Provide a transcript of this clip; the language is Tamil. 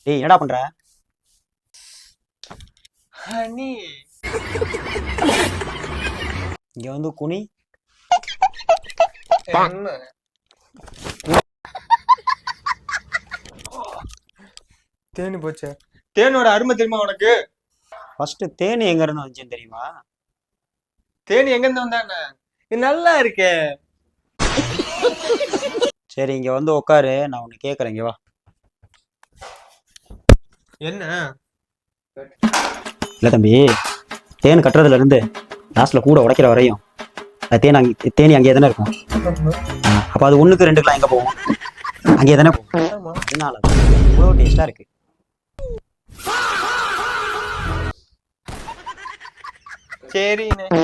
டேய் என்னடா பண்ற? ஹனி இங்க வந்து குனி. என்ன தேனு போச்சே. தேனோட அருமை தெரியுமா உனக்கு? ஃபர்ஸ்ட் தேனி எங்க இருந்து வந்துச்சுன்னு தெரியுமா? தேனி எங்க இருந்து வந்தானே? இது நல்லா இருக்கே. சரி இங்க வந்து உட்காரு, நான் உன்னை கேட்கறேன். இங்க வா. என்ன? இல்ல தம்பி, தேன் கட்டுறதுல இருந்து லாஸ்ட்ல கூட உடைக்கிற வரையும் தேனி அங்கேயே தானே இருக்கும். அப்ப அது 1க்கு 2க்குலாம் எங்க போகும்? அங்கேயே தானே போகும். அதனால இவ்வளோ டேஸ்டா இருக்கு. சரிண்ணே.